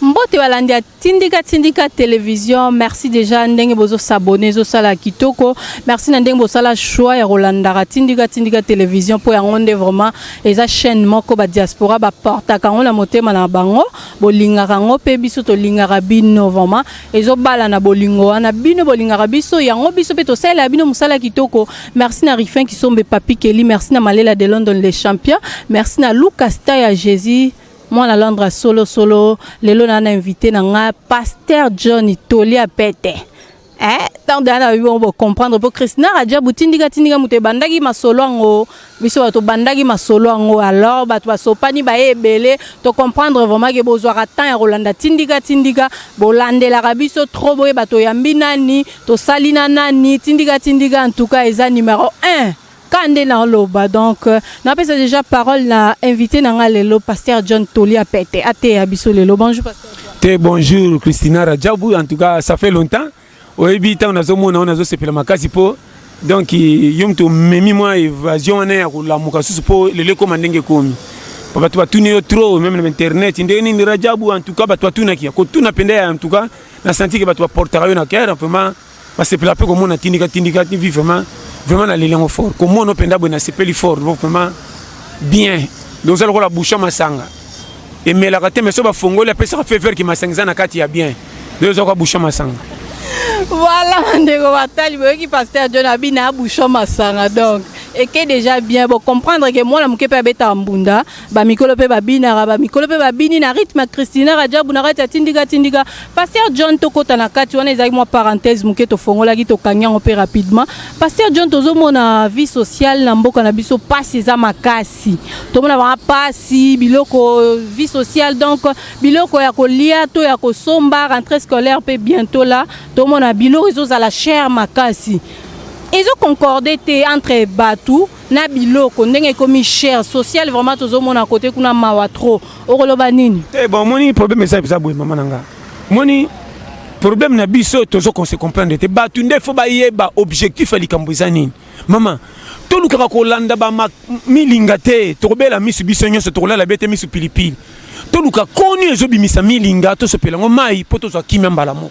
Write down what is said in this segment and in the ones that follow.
Mbote walandia tindika télévision. Merci déjà ndenge bozo s'abonner zo sala kitoko. Merci ndenge bozo sala choix ya Rolandara tindika télévision pour yangonde vraiment eza chaîne moko ba diaspora ba porta kango na motema na bango bolinga kango pe biso to linga bino vraiment ezo bala na bolingo wana bino bolinga biso yango biso pe to sala bino musala kitoko. Merci na Rifin qui sombe Papi Kelly, merci na Malela de London les champions. Merci na Lucas Taya Jésus. Moi, na Londres solo, lelo na invité na Pasteur John Tolia Pete. Tant d'ana on va comprendre pour Christina Radia butindika mute bandagi masolo ngo biso bato bandagi masolo ngo alors bato basopani ba ebele to comprendre vraiment que bozwaka temps ya Rolanda tindika bolandela biso trop boye bato yambi nani to salina nani tindika en tout cas eza numéro 1. Kande na loba donc na pesa déjà parole na invité na lelo Pasteur John Tolia Pete ate abiso lelo. Bonjour Pasteur John. Bonjour Christina Radjabou, en tout cas ça fait longtemps. Oyebi ta on a zo sepela makasi po donc yom to memi moi évasion na ya la mukasu po lele ko mandenge komi papa tu tuni trop même na internet ndeni ni Radjabou en tout cas ba tu tuna kia ko tuna penda en tout cas na senti que ba tu portera yo na cœur vraiment ba sepela pe ko mona tindika ni vraiment na lilengo fort comme on penda bo na sepeli fort vraiment bien donc ça la boucha masanga et mais la kate mais so ba fongola pe ça fait faire qui masanga na kati ya bien donc ça ko boucha masanga. Voilà, ndeko batali boki Pasteur John abina bouchon masanga donc et que déjà bien bon comprendre que moi la muke pe beta mbunda ba mikolo pe babina ba mikolo pe babini na rythme Christina Radjabou na rata tindika Pasteur John tokota na kati wana ezaki moi parenthèse muke to fongola ki to kanya on pe rapidement Pasteur John tozo mona vie sociale na mboka na biso passe za makasi to mona ba passe biloko vie sociale donc biloko ya kolia to ya kosomba rentrée scolaire pe bientôt là to mona biloko ezo la chère makasi. Ils ont concordé entre Batou na biloko ndenge komi cher social vraiment tozo mona côté kuna mawa trop okoloba nini bon moni problème ça boy maman nanga moni problème na biso tozo qu'on se comprendre te Batou nde fo ba yeba objectif ali kambuzani maman to luka ko landa ba milinga te to bela misu biso nyonso to la bete misu pilipili to luka koni ezo bimisa milinga to sopela ngo mai poto zo kimya mbala mo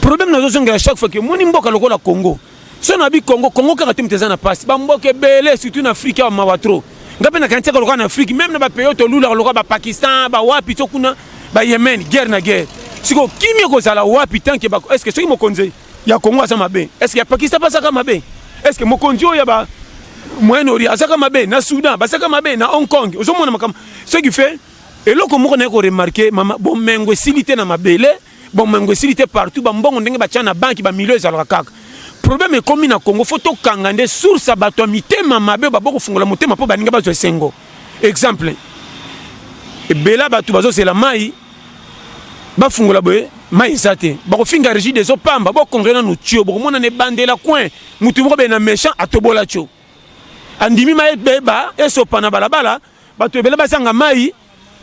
problème na zo zonga chaque fois que moni mboka lokola Congo. Si on a vu Congo quand tu me passe, Bamboke belé surtout en Afrique à Mawatro. Ngape na kantia ko en Afrique même na ba pays to lula ko ba Pakistan ba wapi to kuna ba Yemen guerre na guerre. Siko kimi ko zala wapi tant que ba est-ce que ceux qui mo konze ya Congo ça mabe? Est-ce que ya Pakistan pas ça mabe? Est-ce que mo konzi ya ba Moyen-Orient ça mabe na Soudan ba ça mabe na Hong Kong. Ozomona makam ce qui fait et loko mo ko remarquer mama bon mengo silité na mabele bon mengo silité partout ba mbongo ndenge ba tchana banki ba milieu za kaka. Problème est comme na Congo photo kangande source abato mitema mabe ba boko fungola motema po baninga bazo sengo exemple e bela batu bazo c'est la mai ba fungola boye mai sate ba ko finga régie des opamba bo kongrena no tio bo mona ne bandela coin mutu mo be na méchant atobola tio andimi mai beba eso pana balabala batu bela basanga mai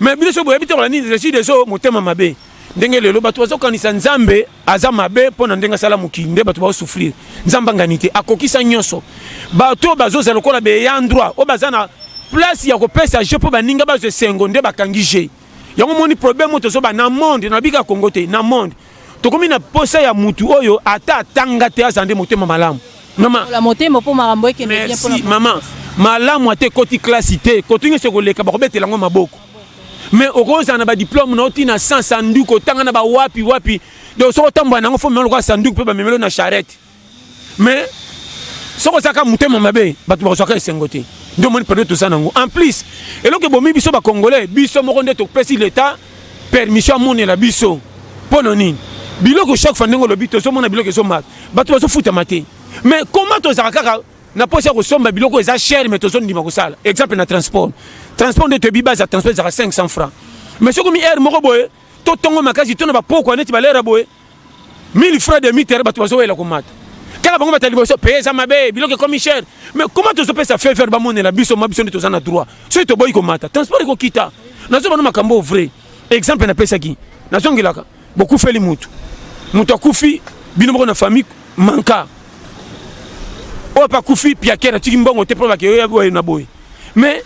mais biso boye bitoro la ni régie des o motema mabe ndenge lelo bato bazokanisa nzambe aza mabe pona ndenga sala mukinde bato ba souffrir nzamba nganité akokisa nyonso bato bazoza lokola be yandroit o bazana place ya ko pesa je po baninga bazo sengo nde bakangije yango moni problème to zo ba na monde na bika Congo te na monde to komi na posa ya mutu oyo ata tanga te azande motema malamu maman la motema po marambo ke bien pour la maman malamu ate koti classité kotunye se ko leka ba ko betela ngo maboko. Mais au rose on a ba diplôme na otina sans sanduku otanga na ba wapi donc so otamba na ngofo melo kwa sanduku pe ba memelo na charrette mais soko saka mutema mabe batu ba soka esengote ndio moni perdre tout ça nango en plus et donc bomi biso ba congolais biso moko nde to pesi l'état permission moni la biso pononi biloko chaque fois ndengo lobito so mona biloko so mat batu ba so futa maté mais comment to zakaka na posa ko somba biloko eza cher mais to zo ndima ko sala exemple na transport de te biba za transport za 500 francs mais ce comme hier moko boye to tongo makasi to na ba poko neti balera boye 1000 francs de mitere batu bazo wela ko mata kala bango batali boso payer za mabe biloko comme cher mais comment to so pesa faire ba monela biso mabiso neti to za na droit so to boy ko mata transport ko kita na zo bana makambo vrai exemple na pesa ki na zongilaka beaucoup feli mutu akufi bino moko na famille manka o pa kufi piakera tiki mbongo te proba ke yo na boy mais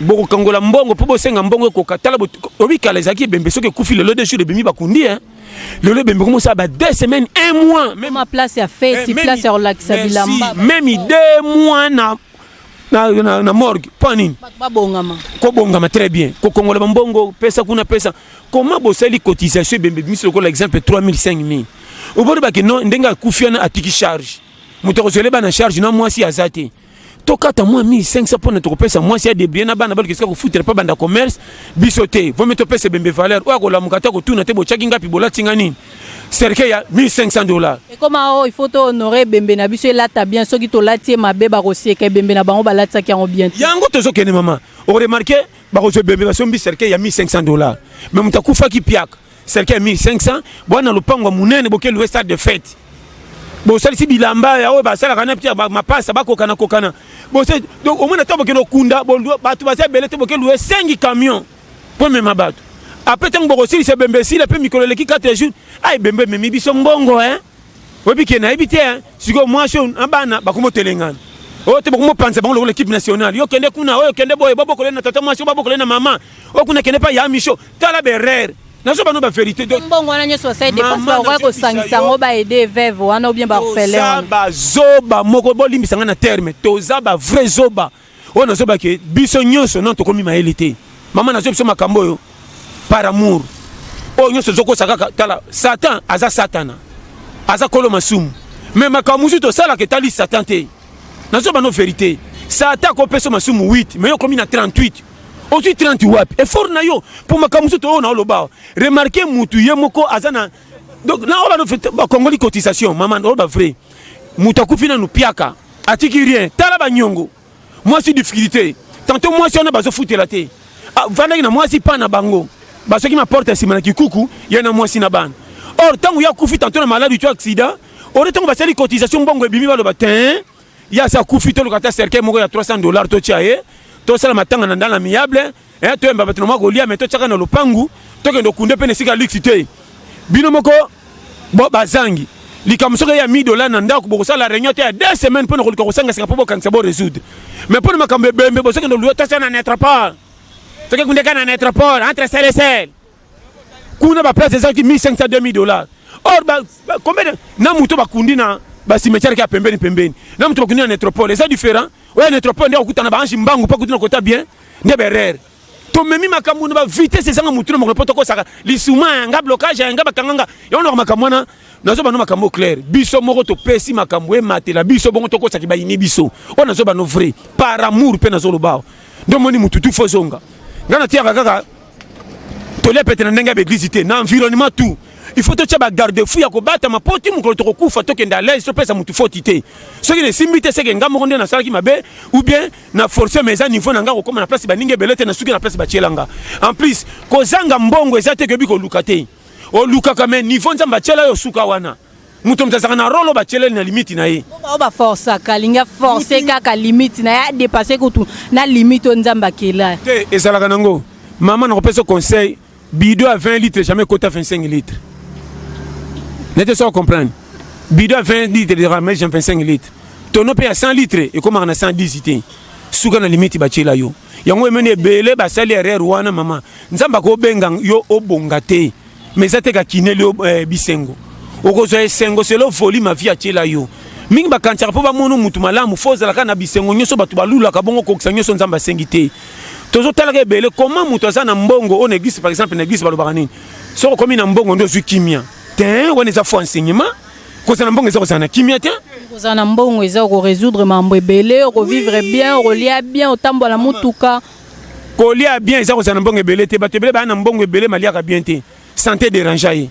boko kangola mbongo po bosenga mbongo ko katala obikala ezaki bembe soki kufi le de jour de bimi bakundi hein le bembe comme ça ba 2 semaines 1 mois même ma place ya fête place ya relaxa bilamba même 2 mois na morgue panini ba bongama ko bongama très bien ko kongola mbongo pesa kuna pesa comment bosali cotisation bembe miso ko l'exemple 3000 5000 obodo ba ke non ndenga kufiana atiki charge muto ko ba na charge na moi si azate tokata moi 1500 pour notre pesa moi si a des biens na bana bal qu'est-ce que foutre pas banda commerce bisoté vont mettre pesa bembe valeur ou ko la mukata ko tuna te bo chaki ngapi bola tingani cercle ya $1500 et comment il faut honorer bembe na biso là ta bien soki to latie mabe ba rosie ke bembe na bango ba latsa ki en bien yango tozo kene mama on remarqué ba ko bembe ba sombi cercle ya $1500 mais mutakufa ki piak cercle ya 1500 bwana lupango munene boke le stade de fête bon ça si bilamba ya o ba sala kana pia ma passa ba kokana bon c'est donc au moins to boke no kunda bon ba tu ba se belete boke louer 5 camions pour même bato après tant boko si c'est bembe si la pe mikolo leki 4 jours ay bembe memi biso mbongo hein obi kena ebité hein siko moi sho abana ba komo telengana o te boko mo panza bango l'équipe nationale yo kende kuna o kende boye boko le na tata moi sho boko le na maman o kuna kende pa ya micho tala berere nazo bano ba vérité donc mbongo wana nyo société dépasse ba ko sangisa ngo ba aider veuve wana ou bien ba orphelin wana ba zoba moko bolimbisa na terme toza ba vrai zoba on zoba ke biso nyonso non to komi maelité maman nazo biso makambo yo par amour o nyonso zoko saka tala satan aza satana aza kolo masumu mais makamuzu to sala ke tali satan te nazo bano vérité satan ko peso masumu 8 mais yo komi na 38 aussi 30 wapi effort na yo pour makamusu to na loba remarquer mutu ye moko azana donc na on va faire ba congoli cotisation maman on va vrai mutu akufina nu piaka atiki rien tala ba nyongo moi si difficulté tantôt moi si on a bazo foutre la té vanda na moi si pas na bango baso ki ma porte simana ki kuku ya na moi si na ban or tangu ya kufi tantôt na maladie tu accident or tangu basali cotisation bongo ebimi ba lo batin ya sa kufi to lokata cercle moko ya $300 to tiaye to sala matanga na ndala miable to emba batino mako lia meto chaka na lopangu to kendo kunde pene sika lixité bino moko bo bazangi likamsoka ya $1000 na ndako boko sala réunion te ya 2 semaines pour ko sanga sika po kanisa bo résoudre mais pour makambe bembe bo saka no luota sana na trapal to ke kunde kana na trapal entre sel et sel kuna ba place ezaki $1500 $2000 or ba combien na muto bakundi na ba cimetière ki pembeni na muto bakundi na métropole c'est différent. Ouais, notre point de kutana ba anji mbangu pa kutana kota bien ne berere to memi makambu ba vitesse sanga mutuna mo poto ko saka lisuma nga blocage nga bakanganga yo no makamwana nazo ba no makambo clair biso moko to pesi makambo e matela biso bongo to ko saki ba ini biso on nazo ba no vrai par amour pe nazo lo ba ndo moni mututu fozonga ngana tia kaka to le pete na ndenga be visiter na environnement tout il faut te tchaba garder fou ya ko bata mapoti mu ko to kufa to kenda l'aise to pesa mutu fotité ce qui les simbité c'est que ngamo konde na sala ki mabe ou bien na forcer mes à niveau na ngako comme na place ba ninge belete na suki na place ba chielanga en plus ko zanga mbongo ezate ke biko lukate o luka kama niveau nzamba chela yo suka wana mutu mtazaka na rolo ba chela na limite na ye o ba force kalinga forcer kaka limite na ya dépasser ko tu na limite nzamba kela te ezalaka nango maman na ko pesa conseil bidon à 20 litres jamais quota 25 litres. N'était pas comprendre. Bidon à 20 litres de ramèche 25 litres. Ton paye à 100 litres et comment on a 110 litres. Souka na limite ba chela yo. Yango emene belé ba sali erreur wana mama. Nzamba ko benga yo obongate. Mais ça te ka kinelo bisengo. Okozo esengo selo voli ma vie a chela yo. Mingi ba kanchara po ba mono mutu malamu foza la kana bisengo nyoso batu balula ka bongo kokisa nyoso nzamba sengite. Tozo talaka belé comment mutu za na mbongo on église par exemple na église ba lobanini. Soko komi na mbongo ndo zu kimia. Tiens, on est à fond enseignement. Quand on a un bon exemple, on a kimia tiens. Quand on a un bon exemple, on résoudre mambo belé, on vivre bien, on lia bien, on tambo la mutuka. Qu'on lia bien, ça on a un bon belé, te batte belé, ba un bon belé, malia ka bien te. Santé déranger.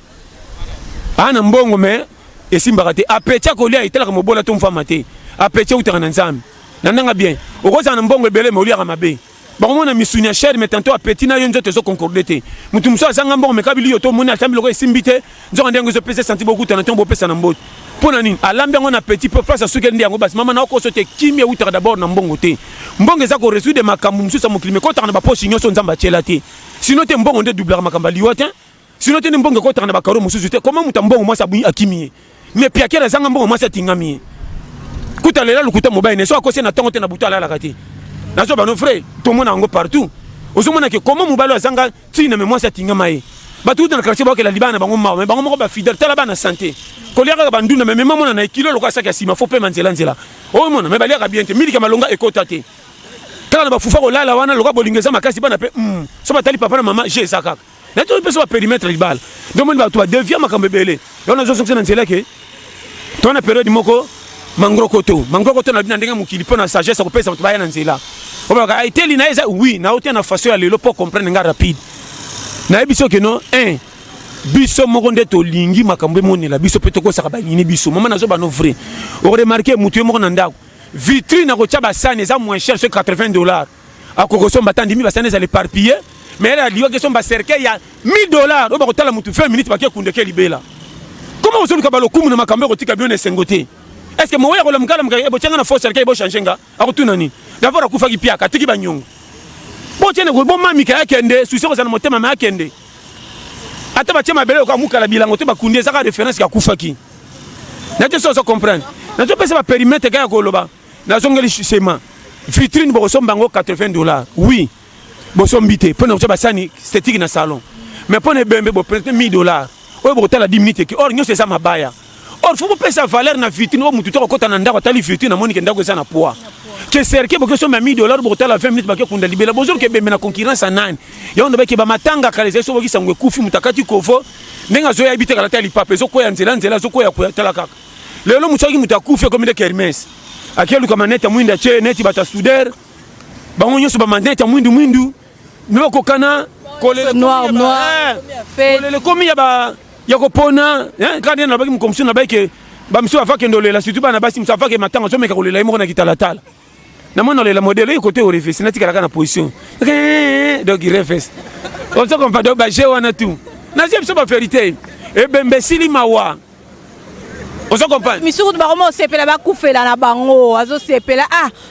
Un bon mais et simbarate. Apetia qu'on lia, il t'a la comme bola ton femme maté. Apetia ou t'as un ensemble. Nanga bien. Au rose un bon belé, mais on lia ramabe. Bon, on a mis une chair, mais tantôt à petit, na yon te so concordé. Moutoumsa zangambon, mais kabili yoto, mon a tambi le simbité, j'en ai un peu senti beaucoup, t'en as un peu ça n'embauche. Pour nanin, à l'ambiance, on a petit peu place à ce qu'elle dit en bas. Maman, on a encore sauté qui ou d'abord dans bon côté. Mbong est à qu'on résout des macamous, ça mon climat, quand on a pas poche, sinon son zambachelate. Sinon, t'es bon, on est double macambaliwatin. Sinon, t'es bon, quand on a pas carreau, comment moutambo, moi, ça bouille à kimi. Mais puis, à quel zangambon, moi, ça tingami. Kouta là, le kouta mobile, ne soit à cause d'un temps, on a bouté à la rate. nazo bano frère tout le monde ango partout ozomona ke comment mobalo azanga tina mais moi ça tinga mai batu dans le quartier ba ke la libana bango mawa mais bango moko ba fidèle tala bana santé koliaka banduna mais même mona na kilo lokwa saka sima faut pe manzela nzela oh mona mais baliaka bien te milika malonga ekota te kala ba fufa ko lala wana lokwa bolingeza makasi bana pe so batali papa na mama j'ai ça kaka na to pe so périmètre libala donc mon ba to devient makambe belé on a zo sonkse nzela ke to na période moko mangrokoto na bina ndenga mukili pona sagesse ko pesa mutubaya na nzela obaka aiteli na eza oui na otia na façon ya lelo pour comprendre nga rapide na ebiso ke non biso moko nde to lingi makambo monela biso pe to ko saka banini biso mama nazo bano vrai o remarquer mutu moko na ndako vitrine na ko tia basane eza moins cher sur $80 akoko somba tandimi basane za l'éparpiller mais elle a liwa ke somba cercle ya $1000 o ba ko tala mutu 20 minutes ba ke kundeke libela comment vous soluka balo kumu na makambo ko tika bien esengote est-ce que moya ko la mukala mukaya ebo tanga na force cercle ebo changer akutuna ni d'abord akufa ki piaka tiki banyongo bo tiene ko bo mami ka yakende susi ko za motema ma yakende ata ba tiema bele ko mukala bilango te ba kunde za ka référence ka kufa ki na te so comprendre na to pesa ba périmètre ka ko loba na zongeli sema vitrine bo somba ngo $80 oui bo sombité pona ko ba sani esthétique na salon mais pona bembe bo prendre $1000 o bo tala 10 minutes ki or nyo c'est ça mabaya or faut pas sa valeur na vitrine o mutu to ko kota na ndako tali vitrine na moni ke ndako eza na poids que cercle bo ke so $1000 bo tala 20 minutes ba ke kunda libela bozor ke bembe na concurrence nani ya ndo ba ke ba matanga kale zo bo kisangwe kufi mutakati kovo ndenga zo ya ibite kala tali pape zo ko ya nzela zo ko ya tala kaka lelo mutsaki mutakufi comme de Kermesse akelu kama neta mwinda che neti bata souder bango nyoso ba maneta mwindu no ko kana kole noir le komi ya ko pona quand na baki mukomsu na baki ba mso afake ndolela surtout bana basi mso afake matanga zo meka kolela imo na kitala tala na mona le modèle côté au refais na tikala kana position donc il refait on se comprend donc ba je wana tout na je ba vérité e bembe sili mawa on se comprend misuru ba komo sepela ba kufela na bango azo sepela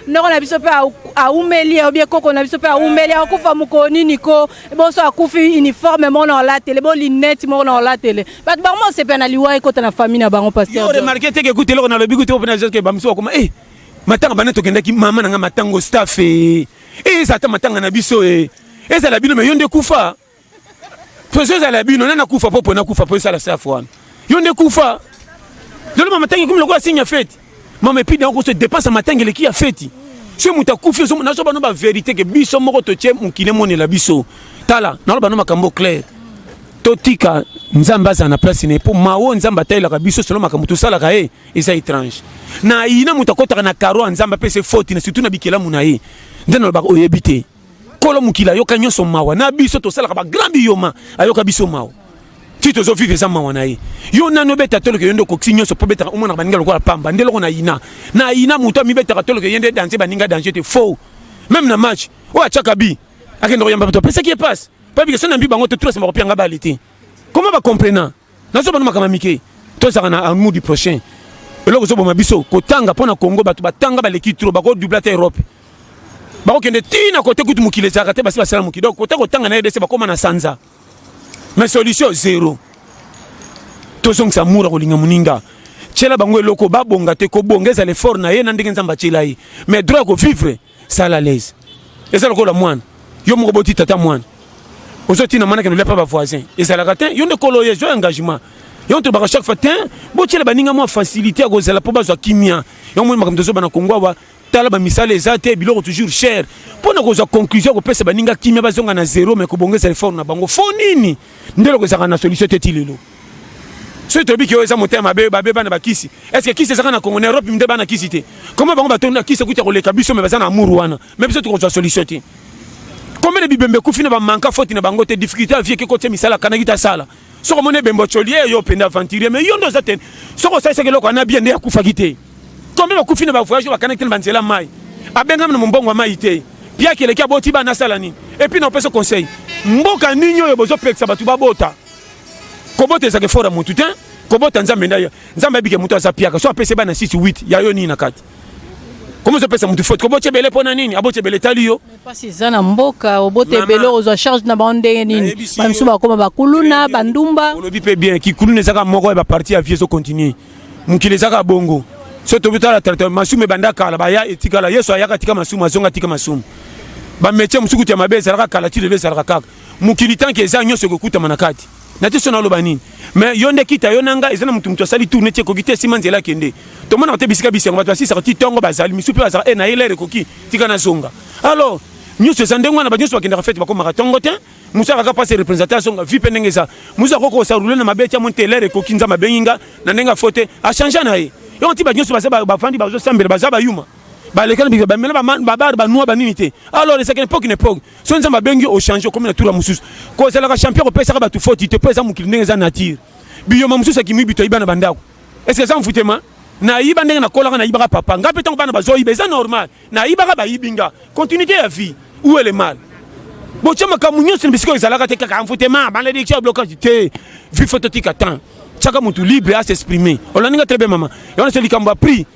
ndoko na biso pe a umeli ou bien koko na biso pe a umeli akufa mukoni niko bo so akufi uniforme mo na la télé bo linette mo na la télé ba komo sepela na liwa ekota na famille na bango pasteur yo remarquer te ke écouter lo na lobi ko te opena que ba mso koma matanga bana to kendaki mama na matango staff ça ta matanga na biso ça la bino mais yonde kufa professeur za la bino na kufa popo na kufa po ça la staff wana yonde kufa le matin comme le quoi signe fête maman puis donc on se dépense matin le qui a fête si muta kufi so na so bano ba vérité que biso moko to tie mukine moni la biso tala na bano makambo clair totika nzamba za na place ne pour mawo nzamba taila ka biso solo makambo to sala ka eza étrange na ina mutakota na karo nzamba pese faute na surtout na bikela munaye ndeno ba oyebite kolo mukila yoka nyonso mawa na biso to sala ka ba grand bioma ayoka biso mawa tito zo vivre za mawa na ye yo nano beta tolo ke yendo kokisi nyonso po beta umona baninga lokola pamba ndelo ko na ina muto mi beta tolo ke yende danser baninga danger te faux même na match o achaka bi akendo yamba to pesa qui passe pas bien ça na bi bango te trois ma kopianga balité comment va comprendre na so bano makama mike to za na en mois du prochain eloko zo boma biso kotanga pona Congo batu batanga baleki trop bako doubler Europe bako kende tina kote kutu mukile za kate basi basala mukido kote kotanga na RDC bakoma na sanza. Mais solution zéro. Tout ce que ça mourra au Lingamuninga. Tchela bango loko ba bonga te ko bongeza l'effort na ye na ndenge nzamba tchela yi. Mais droit ko vivre ça la l'aise. Et ça loko la moine. Yo mo boti tata moine. Ozoti na mana ke no le pas ba voisin. Et ça la gatin yo ne koloye jo engagement. Yo to ba chaque fois tin bo tchela baninga mo facilité ko zela po ba zo kimia. Yo mo makamto zo bana Kongo wa tala ba misale ezate biloko toujours cher. Pona ko za conclusion ko pesa baninga kimia bazonga na zéro mais ko bongeza l'effort na bango fo nini. Ndelo ko za na solution tetilelo. So to bi ki oza motema babe bana bakisi. Est-ce que kisi za na Congo na Europe mde bana kisi te. Comment bango batona kisi kuta ko leka biso me bazana amuru wana. Mais biso to ko za solution te. Combien de bibembe kufina ba manka faute na bango te difficulté vie ke ko te misala kana kita sala. So ko mone bembo cholier yo penda aventurier mais yo ndo za ten. So ko sa se ke loko na bien ne akufa kite. Combien ba kufina ba voyage ba kana kitena banzela mai. Abenga na mbongo wa mai te. Pia ke leki aboti ba na sala ni. Et puis non peso conseil. Mboka ninyo yo bozo peksa batu ba bota. Kobote za ke fora mutu te. Kobota nzambe ndaya. Nzambe bike mutu za piaka. So apese ba na 6 8 ya yo ni na kati. Comment ça pesa mutu faute kobote bele pona nini abote bele talio pas si za na mboka obote bele ozo charge na bande nini bamsu ba koma bakuluna bandumba olobi pe bien ki kulune zaka moko ba parti à vie so continuer mukile zaka bongo soto butala traiteur masumu banda kala ba ya etikala yeso ayaka tika masumu azonga tika masumu ba métier musuku tia mabe ezalaka kala ti leve ezalaka kaka mukili tanki eza nyonso kokuta manakati na te sona loba nini mais yo nde kita yo nanga ezana mutu asali tourner tie kokite sima nzela kende to mona te bisika bisengo bato asisa ti tongo bazali misupe bazala na ile koki tika na zonga alors nyonso eza ndenge wana ba nyonso bakendaka fete bakoma tongo te musa kaka passe représentation vi pendenge za musa koko sa rouler na mabeti amonte lere koki nza mabenginga na ndenga fote a changer na ye yo ti ba nyonso ba fandi ba zo sambela ba za ba yuma ba lekana bi ba mela ba noa ba nini te alors c'est une époque so nza mabengi au changer comme na tour mususu ko za la champion ko pesa ba tu faute te pesa mukili ndenge za nature biyo mususu ki mi bito ibana bandako est-ce que ça mfutema na iba ndenge na kolaka na ibaka papa ngape tango bana bazo iba c'est normal na ibaka ba ibinga continuité ya vie où est le mal bochama kamunyo sin bisiko ezalaka te kaka mfutema malédiction blocage te vie phototique attend chaka mutu libre à s'exprimer on l'a très bien maman et on se dit kamba pris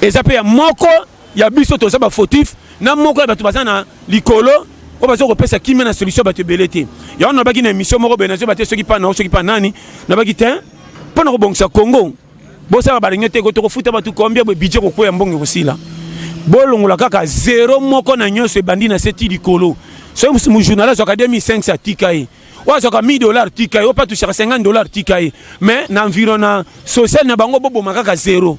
ezape ya moko ya biso to saba fautif na moko ya bato bazana likolo o bazo ko pesa kimena na solution bato belete ya on baki na émission moko benazo bato soki pa na soki pa nani na baki te pona ko bongsa Congo bosa ba rinyote ko to futa bato kombia bo budget ko ko ya mbongo kosila bolongola kaka zéro moko na nyonso ebandi na seti likolo so mu journaliste ka 2500 tikai ou à $1000 tikai ou pas toucher $50 tikai mais na environnement social na bango bobo makaka zéro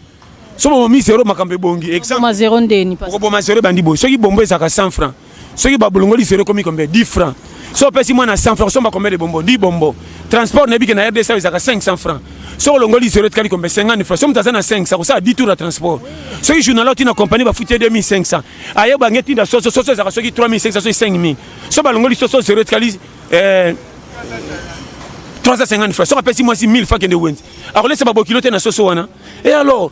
so mo mi zéro makambe bongi exemple ma zéro ndeni parce que bo ma zéro bandi bo soki bombo ezaka 100 francs soki ba bolongoli zéro komi combien 10 francs so pesi moi na 100 francs so ba combien de bombo 10 bombo transport na biki na RDC ezaka 500 francs so longoli zéro tkali combien 50 francs so mutaza na 5 ça ça 10 tours de transport soki journal tina compagnie ba futie 2500 aye ba ngeti nda so ezaka soki 3500 so 5000 so ba longoli so zéro tkali 350 francs so pesi moi 1000 francs kende wenzi alors laisse ba bokilo te na so wana et alors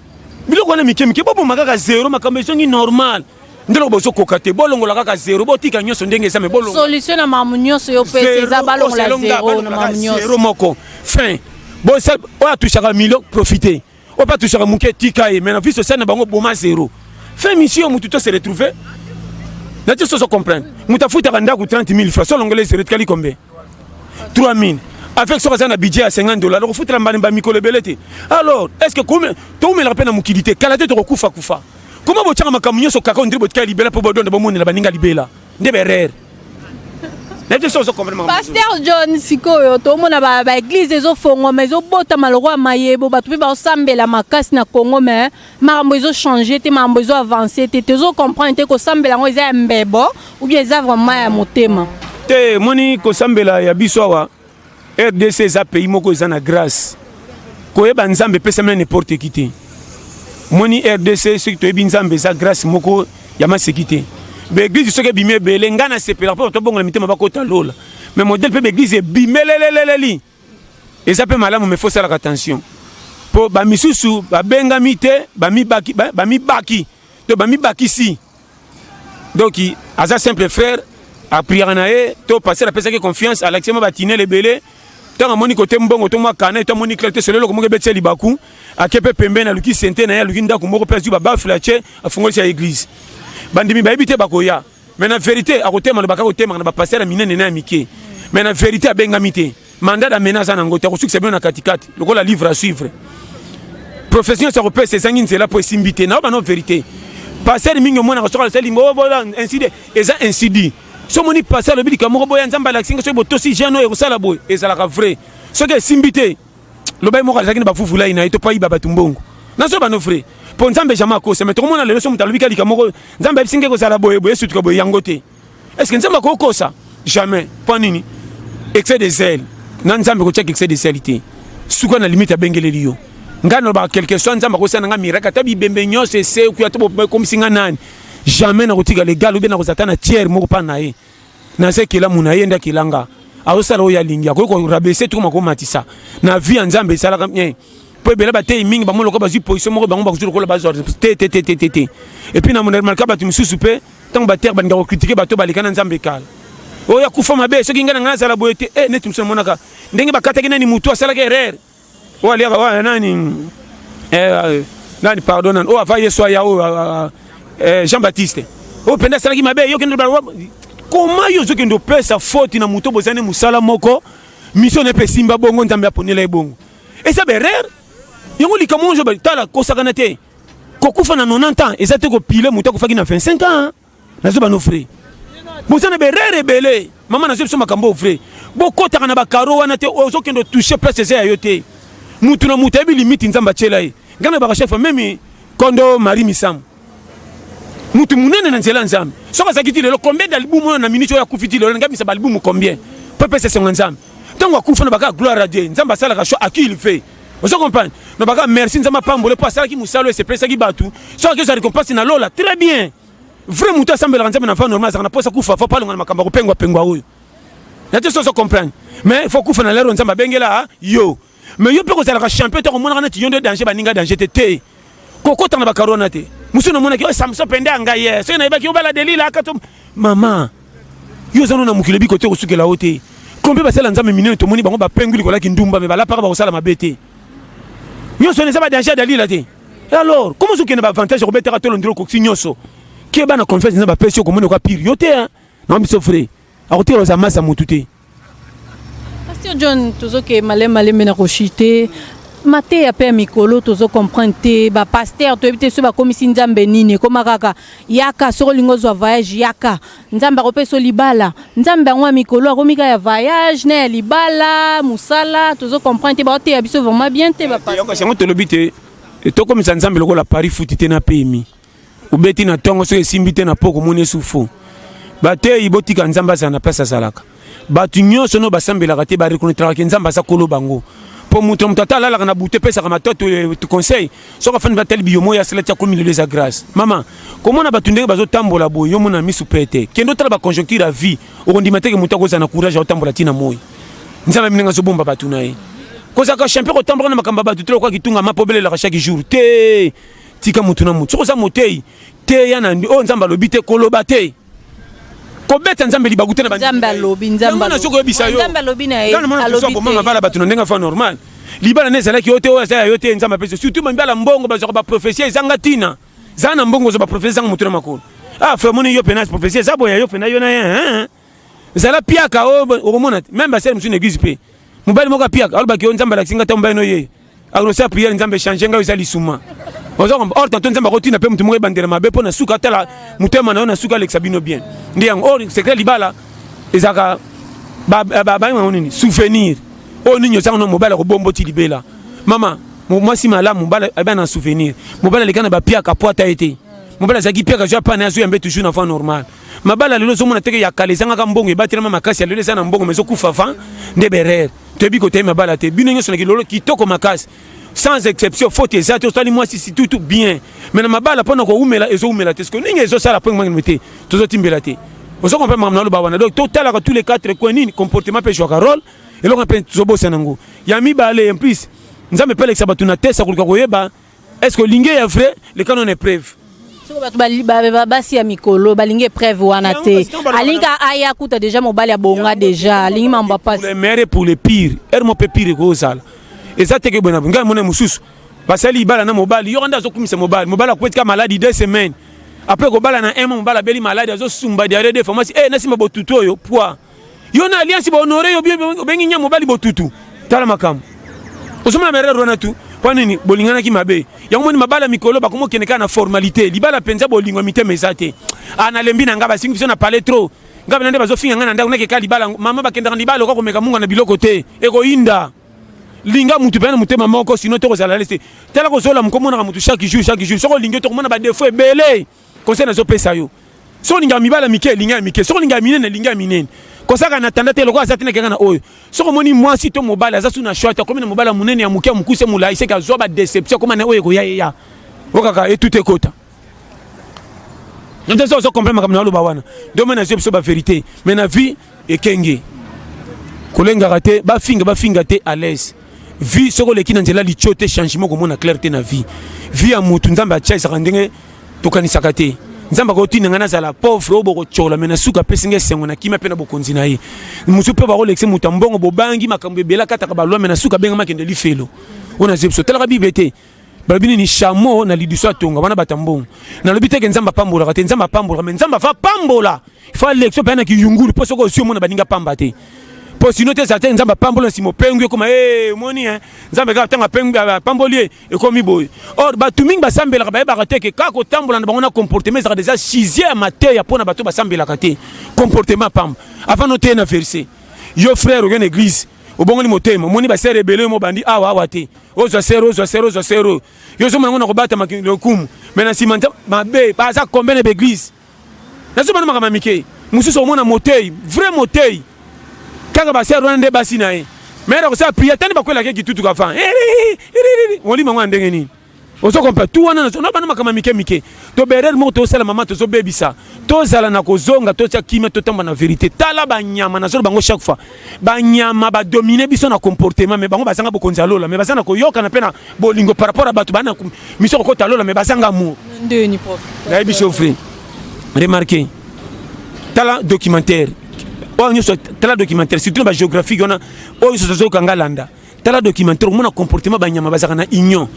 biloko wana mikemike bobo makaka zéro makambe songi normal ndelo bozo kokate bolongola kaka zéro botika nyonso ndenge eza me bolongo solution na mamunyoso yo pesa za balongola zéro na mamunyoso zéro moko fin bo sel o atushaka million profiter o pas tushaka muke tika e mais na vie sociale na bango boma zéro fin mission mutu to se retrouver na te so comprendre muta futa kanda ku 30000 francs so longole zéro tkali combien 3000 avec ça un budget à $50 donc faut la mbani mikolo belete alors est-ce que comme tout me la peine mukilité kalate to kufa kufa comment bo tchanga makamunyo so kaka ndri bo tka libela po bodonde bo monela baninga libela ndebe rare nete so complètement Pasteur John sikoyo to mona ba église ezo fongo mais ezo bota maloro mayebo batu ba osambela makasi na Congo mais makambo ezo changer te makambo ezo avancer te ezo comprendre te ko sambela ngo eza mbebo ou bien eza vraiment ya motema te moni ko sambela ya biso wa RDC za pays moko eza na grâce koyeba nzambe pesa mena n'importe qui te moni RDC ce qui toyebi nzambe za grâce moko ya masekite be église soke bimé belé ngana sepela po to bongola mitema bakota lola mais modèle pe église bimeleleleli eza pe malamu mais faut faire attention po ba misusu ba benga mite ba mi baki to ba mi baki si donc aza simple frère a prier nae to passer la pesa que confiance à l'action ba tiner les belé tant moni côté mbongo to mwa kana to moni clarté solo ko mo betse libaku akepe pembe na luki sente na ya luki ndako moko perdu ba flache afungoli sa église bandimi ba ebité bakoya mais na vérité a côté man ba ka côté man ba passer la minene na mike mais na vérité a benga mité mandat d'amener na ngota ko succès bien na katikati loko la livre à suivre profession ça repère ces angines c'est là pour simbité na ba no vérité passer mingo mona ko so la selimbo ainsi de eza ainsi dit so moni passer le bidika moko boya nzamba la singa so boto si jano e ko sala boy ezala ka vrai so que simbité lo bay moko zakini ba fufula ina ito pa iba batumbongo na so ba no frère pour nzambe jamais ko se mettre mona le so mutalubi kalika moko nzamba singa ko sala boy boy surtout ko boy yangote est-ce que nzamba ko ko ça jamais pas nini excès de zèle na nzambe ko check excès de zélité suka na limite bengele liyo ngano ba quelque chose nzamba ko sana nga miraka tabi bembe nyose se ku ya to comme singa nani jamais na kotika legal ou bien na kozatana tiers moko pa na ye na se kila muna yenda kilanga awosala oya lingia ko rabaisser tout mako matisa na vie nzambe sala comme bien po bela ba te mingi ba moloko ba zu position moko bango ba kuzuru ko ba zo te et puis na mon remarquer ba tumususu pe tant ba terre ba ngako critiquer ba to ba likana nzambe kala oya kufa mabe so kinga na sala boyete netu mso monaka ndenge ba kataki nani mutu asala ke erreur o ali ba nani nani pardon o ava yeso ya o Jean-Baptiste o penda sala ki mabe yo kendo ba comment yo zo kendo pesa faute na muto bozane musala moko mission ne pe simba bongo nzambe aponela ebongo et ça berrer yango likamo njo tala kosakana te kokufa na 90 ans ezate ko pile muta kofaki na 25 ans nazo bano frère bosana berere belé mama nazo biso makambo frère bokotaka na bakaro wana te ozokendo toucher place ya yo te mutu na mutu ebi limite nzamba chela ye ngana ba chef même kondo Marie Misam mutu munene na nzela nzambe soka zakiti lelo combien d'albums na minute ya kufiti lelo ngami sa album combien pepe c'est nzambe tango akufa na baka gloire à Dieu nzamba sala ka choix à qui il fait vous comprenez na baka merci nzamba pambole pas sala ki musalo et c'est pressa ki batu soka que ça récompense na lola très bien vrai mutu assemble nzambe na fa normal ça na posa kufa fa pas le makamba ko pengwa oyo na te so comprendre mais il faut kufa na lero nzamba bengela yo mais yo pe ko sala ka champion to ko mona na ti yondo danger baninga danger te kokota na bakarona te musu na mona ki Samson pende anga ye so na ibaki obala delila akato mama yo zano na mukile biko te ko sukela ote combien ba sala nzambe minene to moni bango ba penguli ko laki ndumba me bala para ba ko sala mabete nyoso ne saba danger delila te alors comment so kene ba avantage ko betera to londro ko nyoso ke ba na confiance na ba pesio ko moni ko pire yo te na mbiso frère akotira za masa mutute Pasteur John tozo ke malé mena ko chité Maté ya pe mikolo tozo comprendre ba pasteur to ebite so ba komisi nzambe nini koma kaka yaka soko lingo zo voyage yaka nzamba ko peso libala nzamba ngwa mikolo akomika ya voyage na ya libala musala tozo comprendre ba te ya biso vraiment bien te ba pasteur yoko sango to lobite to komisa nzambe loko la Paris foot te na pemi ubeti na tongo so esimbite na poko moni sufo ba te ibotika nzamba za na place salaka ba tunyo sono ba sambela te ba reconnaître que nzamba sa kolo bango pour mutu mutata la na bouté pesa kama toto tu conseil so ka fani batel biomo ya cela tia comme les grâce maman comment na batunde bazo tambola boyo mona misu pete kendo tala ba conjoncture à vie o ndimate ke mutu ko za na courage ya tambola tina moyi nzamba minanga zo bomba batunaye ko za ka champion ko tambola na makamba batu telo kwa kitunga mapobele la chaque jour te tika mutu na mutu so za motei te ya na o nzamba lobite koloba te kobeta nzambe libagute na nzamba lobi nzamba lobi na ye alobi te mama bala batuna ndenga fa normal libala nezala ki yote oza yote nzamba pese surtout mambala mbongo bazo ba prophétie ezanga tina zana mbongo zo ba prophétie zanga mutuna makolo frère moni yo pena prophétie za boya yo pena yo na ye zala piaka o romona même ba sel musu n'église pe mobali moka piaka alba ki nzamba la singa tomba no ye agnosa prière nzambe changer nga yo suma or tantôt nzamba rotina pe mutu mo bandera mabe pona suka tala mutema na suka Alex Sabino bien ndiang or secret libala ezaka ba nini souvenir o ninyo sango mobala ko bombo ti libela mama moi si mala mobala ba na souvenir mobala le kana ba pia ka poata été mobala zaki pia ka jo pa na zo yambe toujours na fa normal mabala lelo zo mona teke ya kale sanga ka mbongo ba tira makasi lelo sana mbongo mezo kufa fa ndeberer tebi ko te mabala te bino nyo sona kilolo kitoko makasi sans exception faute exacte tali moi si tout bien mais na mabala pona ko umela ezo umela te ce que ninga ezo sala point mangete tozo timbela te ozo comprendre mamna lo bawana donc total à tous les quatre coins ni comportement pe jouer rôle et là on peut zobo sanango ya mi balé en plus nzambe pele sabatuna tesa kulika koyeba est-ce que lingé est vrai le canon est preuve basi ya mikolo balingi preuve wana te alinga aya kuta déjà mobali ya bonga déjà alingi mamba pas pour les meilleurs pour les pires ermo pe pire ko sala ezate ke bona ngai mona mususu basali bala na mobali yo nda zo kumisa mobali akwetika maladi 2 semaines après ko bala na un mois mobali beli maladi azo sumba diarrhée de pharmacie na sima botutu oyo poids yo na alliance ba honorer yo bengi nya mobali botutu tala makam osoma merero wana tu kwa nini bolingana ki mabe yango moni mabala mikolo bakomo keneka na formalité libala penza bolingo mite mesate ana lembi na ngaba singi na parler trop ngaba nande bazo finga ngana ndako nekeka libala mama bakenda libala ko komeka munga na biloko te eko inda linga mutu pena mutema moko sino to kozala leste tala ko zola mkomona ka mutu chaque jour soko linga to komona ba défaut ebele conseil na zo pesa yo so linga mibala mike linga mike so linga minene linga minene kosaka na tanda te loko azati na kenga na oyo soko moni mwasi to mobala azasu na short komina mobala munene ya muke mukuse mulai se ka zo ba déception komana oyo ko ya okaka et tout ekota nte so comprendre comme na lo bawana domena zo so ba vérité mais na vie ekenge kolenga raté ba finga te à l'aise vie soko le kina nzela lichote changement ko mona clarté na vie ya mutu nzamba acha isa ndenge tokanisaka te nzamba ko tina ngana zala pauvre obo ko chola mena suka pesinga sengo na kima pena bokonzi na ye musu pe ba ko lexe mutu mbongo bobangi makambo ebela kata ka balwa mena suka benga makende lifelo ona zepso tela ka bibete balbini ni chamo na lidiso atonga wana batambongo na lobite ke nzamba pambola te nzamba pambola mais nzamba fa pambola fa lexe pena ki yunguru poso ko sio mona baninga pamba te po sino te zate nzamba pambola simo pengu koma moni nzamba ka tanga pengu pambolier e komi boy or batu mingi basambela ka ba te ke ka ko tambola na bango comportement ça déjà 6e matin ya pona batu basambela ka te comportement pam avant noter na verset yo frère au église au bongo ni motema moni ba ser rebelle mo bandi awa te ozo zero yo zo mona ko bata makilo kumu mena simanta mabe ba za combien d'église na zo mona makamike mususu mona motei vrai motei kanga ba ser ronde basi na e mais ko sa prière tani ba kwela ke kitutu ka fa woli mangwa ndenge ni ozo kompa tu wana na bana makamike to berer mo to sala mama to zo bebisa to zala na kozonga to tia kime to tamba na vérité tala ba nyama na zo bango chaque fois ba nyama ba dominer biso na comportement mais bango basanga bokonza lola mais basanga ko yoka na pena bolingo par rapport à batu bana miso ko ta lola mais basanga amour ndeni prof la biso frère remarquez tala documentaire on y tala documentaire surtout ba géographique on a o so kangalanda tala documentaire mon comportement ba nyama basanga na union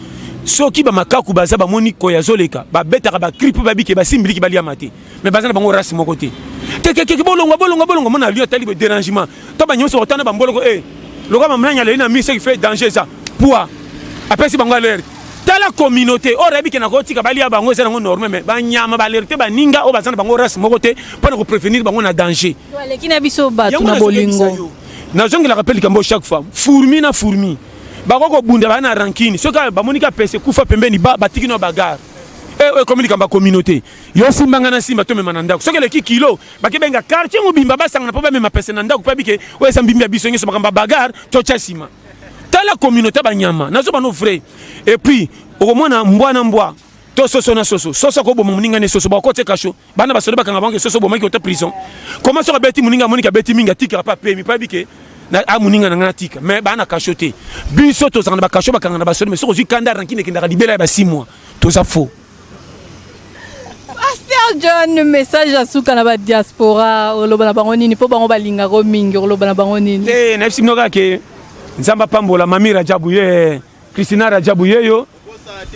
soki ba makaku baza ba moni ko ya zoleka ba betaka ba kripe ba bike ba simbili ki bali amate mais baza na bango race moko te ke bolongo mona lieu tali be dérangement to ba nyonso otana ba mboloko loka ba mnanya le na mise qui fait danger ça poids après si bango alerte tala communauté o rebi ke na ko tika bali ya bango ça ngo normal mais ba nyama ba alerte ba ninga o baza na bango race moko te pour ko prévenir bango na danger wale kina biso ba tuna bolingo na jonge la rappelle kambo chaque fois fourmi bakoko bunda bana rankini soka bamonika pese kufa pembeni batiki no bagarre communique ba communauté yo simbanga na simba to mema na ndako soka le kilo bakebenga quartier mobimba basanga na po ba mema pese na ndako pa bike o esa mbimbi biso ngeso bakamba bagarre to chasima tala communauté banyama nazo bano vrai et puis okomona mbwa to soso ko bo muninga ne soso ba ko te kasho bana basolo bakanga bango soso bo maki ota prison comment soka beti muninga monika beti minga tika pa pemi pa bike na amuninga na ngatika mais bana kachote biso to zanga ba kasho bakanga na basolo mais soko zikanda rankine kinda libela ba 6 mois to za faux. Pasteur John message asuka na ba diaspora oloba na bango nini po bango balinga ko mingi oloba na bango nini na simnoka ke nzamba pambola mamira jabuye Christina Rajabuye yo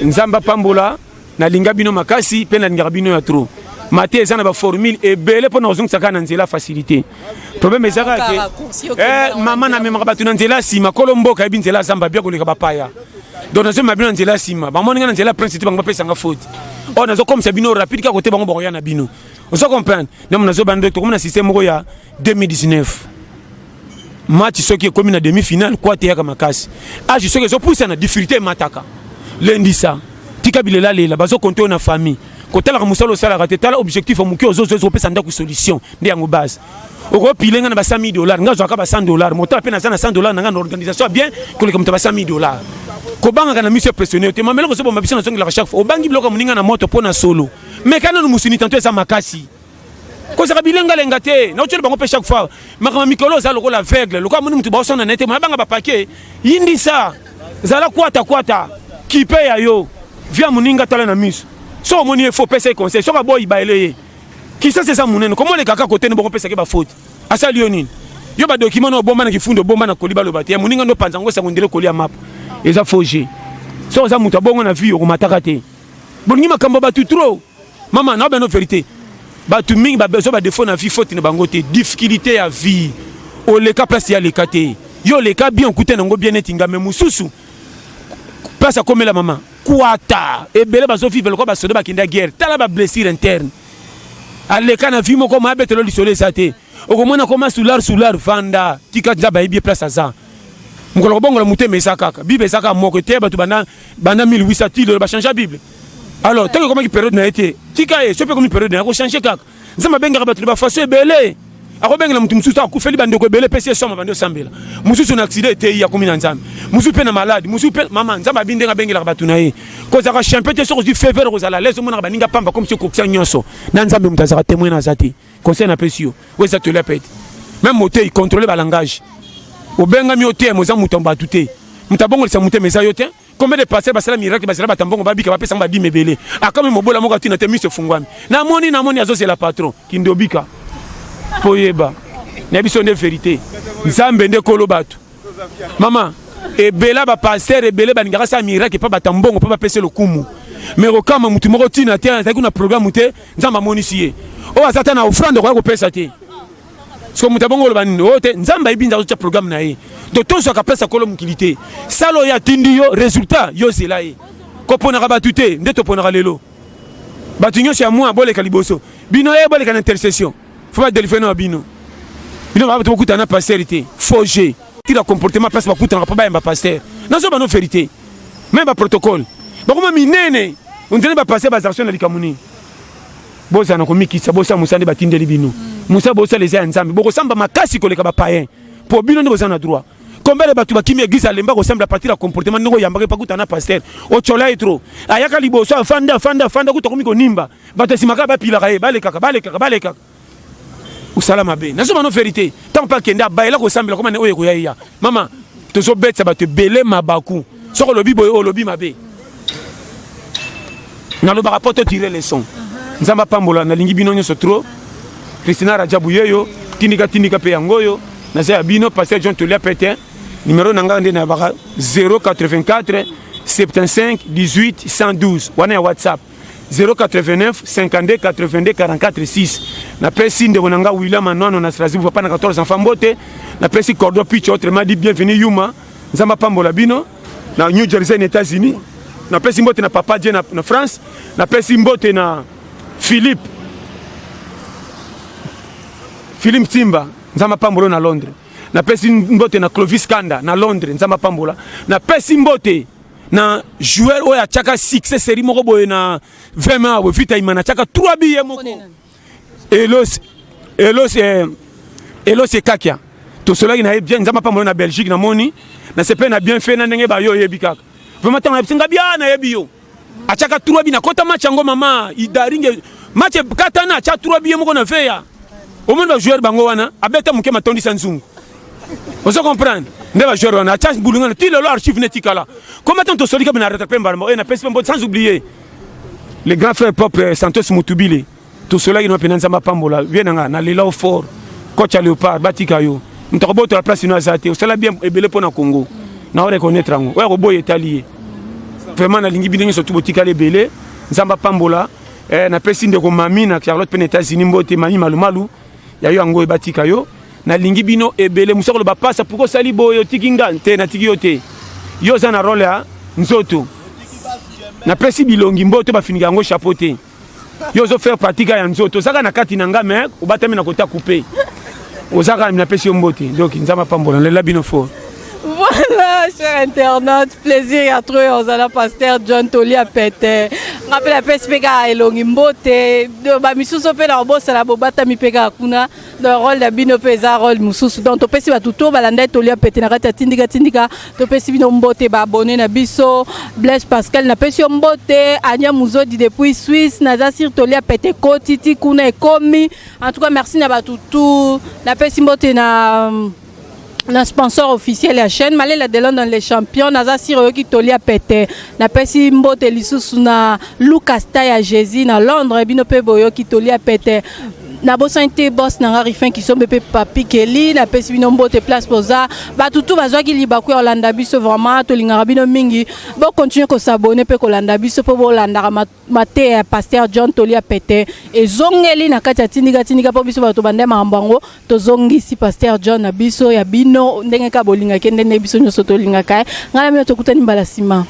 nzamba pambola na linga bino makasi pe na linga bino ya trop maté ezana ba formule et belé pour nous saka na nzela facilité problème ezaka ke mama na mema batuna nzela sima kolombo ka binzela zamba bia koleka bapaya donc nazo mabino nzela sima ba moninga nzela principe bango pesa nga faute on nazo comme ça bino rapide ka côté bango boya na bino on se comprendre donc nazo bando to comme na système moko ya 2019 match soki comme na demi-finale quoi te yaka makasi ah je sais que zo pousse na difficulté mataka lundi ça tika bilela lela bazo compter na famille kotala musalo sala raté tala objectif amuki ozo pesa ndako solution ndi yango base oko pilenga na ba $100 ngazo aka ba $100 mota pe na $100 na ngana organisation bien ko le komta ba $100 ko banga kana mission pressionné te mamelo ko so bomba bisana zongi la chaque fois obangi bloka muninga na moto pona solo mais kana no musini tanto esa makasi ko saka bilenga lenga te na otelo bango pe chaque fois makama mikolo za loko la aveugle loko muni mutu ba sona nete mo banga ba paquet yindi sa zala kwata kipe ya yo via muninga tala na miso so moni il faut passer conseil so ka boy baile qui ça c'est ça munene comment les kaka côté ne bon pesa ke ba faute asa lionine yo ba document no bomba na kifundo bomba na koliba lobati ya muninga no panza ngo sakondele kolia map eza forger so za muta bongo na vie ko mataka te bongi makambo ba tu trop mama na ba no vérité ba tu mingi ba beso ba défaut na vie faute ne bango te difficulté ya vie o le ka place ya le kate yo le ka bien coûter ngo bien etinga mais mususu place comme la maman Kwata et belé bazo vivre ko ba sodo ba kinda guerre tala ba blessure interne ale kana vi moko ma betelo lisole sate okomona koma solar vanda tika nzaba ibie place aza mukolo bongo la muteme esaka bible esaka moko te ba tu bana 1800 tilo ba changer bible alors tant que comment qui période na été tika e sope comme période na ko changer kaka nzamba benga ba tu ba faso belé akobengela mutu mususu akufeli bandeko belé pesi soma bando sambela mususu na accident te ya komina nzambe mususu pe na malade mususu pe mama nzamba bindenga bengela batuna ye ko zaka champion te soko du fever ko zala lezo mona baninga pamba comme si kokisa nyonso na nzambe mutazaka témoin na zati conseil na pesio we za te lepete même moté contrôler ba langage obenga mi oté mo za mutomba tuté mutabongo lisa muté mesa yote combien de passer basala miracle basala batambongo babika bapesa ba di mebele akame mobola moko tina te mise fungwami na moni azo c'est la patron kindobika poyeba na biso nde vérité nzambe nde kolo bato mama ebela ba pasteur ebele baningaka sa miracle pa batambongo pa bapese lokumu mais okama mutu moko tina te azaki na programme te nzamba monisi ye o azata na offrande ko pesa te so mutabongo lobani ote nzamba ibinza zo programme na ye to tonso ka place ko lo mukilité salo ya tindi yo résultat yo zela ye ko pona ka batute ndeto pona ka lelo batunyo sia moi bole kaliboso bino e bole kana intercession faut pas délivrer no bino ba to kutana pastorité forger tira comportement place ba kutana pa ba pasteur nazo ba no vérité même ba protocole ba kuma minene on tene ba passer ba action na likamuni boza na komikisa bosa musande batindeli bino musa bosa les nzambe boko samba makasi koleka ba païen pour bino ndo boza na droit combien de batu bakimi église alemba ko samba partir la comportement ngo yamba pa kutana pasteur o chola etro ayaka liboso fanda kuto komiko nimba batu simaka ba pila kae baleka usalama be nazo mano vérité tant pas kenda ba ela ko samba ko mane oye ko ya mama tozo betsa batu belé mabaku soko lobi boy o lobi mabe na lo ba rapporter tirer les sons nzamba pambola na lingi bino nyoso trop Christina Rajabu yeyo tindika pe yangoyo na za bino pasteur John Tolia Pétain numéro nanga ndé na baka 084 75 18 112 wana ya WhatsApp 089 52 82 44 6 na pesi ndeko nanga William Anono na Strasbourg papa na 14 enfants mbote na pesi Cordo Pitch autrement dit bienvenue Yuma nzamba pambola bino na New Jersey, États-Unis na pesi mbote na papa Dieu na France na pesi mbote na Philippe Timba nzamba pambola na Londres na pesi mbote na Clovis Kanda na Londres nzamba pambola na pesi mbote na joueur oya chaka succès série moko boye na 20 ans vita imana chaka 3 billets moko Elos Kakia to cela ina bien nzamba pambola na Belgique na moni na sepe na bien fait na ndenge ba yo yebi kaka vraiment tanga singa bien na yebi yo achaka 3 billets na kota match ngo mama idaringe match katana cha 3 billets moko na veya au moins le joueur bango wana abeta muke matondi sanzungu vous comprenez ne va joueur wana cha bulunga ti le archive netikala comment tant to solika bina rattraper mbarmo et na pesi sans oublier le grand frère propre Santos Mutubile to cela qui no penanza mapambola vienanga na lela au fort coach Léopard batika yo mtakoboto la place no azate osala bien ebele pona Congo na o reconnaître ngo o ko boye talier vraiment na lingi bidingi surtout botika le belé nzamba pambola na pesi ndeko mami na Charlotte pen États-Unis mbote mami malumalu ya yo ngo ebatika yo na lingi bino ebele musoko ba passa pourquoi sali boyo tikinga te na tikio te yo za na role ya nzoto na pesi bilongi mbote ba fininga ngo chapeauté yo zo faire pratique ya nzoto saka na kati na ngame ubatami na kota couper ozaka na pesi mbote donc nzama pambola le labino fort. Voilà, chers internautes, plaisir à trouver aux ala pasteur John Tolia Pétain. Rappelle la PSPK elongi mbote, ba misusu pe na bossa la bobata mi peka kuna, le rôle de bino pesa rôle mususu. Donc to pesi ba tuto balanda Tolia Pétain na kata tindika to pesi bino mbote ba abonné na biso Blaise Pascal na pesi mbote Anya Muzodi depuis Suisse na za sur Tolia Pétain kotiti kuna ekomi. En tout cas merci na ba tutu na pesi mbote na sponsor officiel la chaîne malé la delon dans les champions naza siro ki Tolia Pétain na pesi mbote lisusu na Lucas Taya Jésus na Londres bino pe boyo ki Tolia Pétain na bosante boss na rifin qui sont bébé papi Kelly na pesi bino mbote place poza ba tutu bazwa ki libaku Orlando biso vraiment to linga bino mingi bo continuer ko s'abonner pe ko Orlando biso po bo Orlando maté pasteur John Tolia Pétain et zongeli na kati tindika po biso ba to bande mambango to zongi si pasteur John na biso ya bino ndenge ka bolinga kende ne biso nyoso to linga kai ngala mi to kutani mbala sima.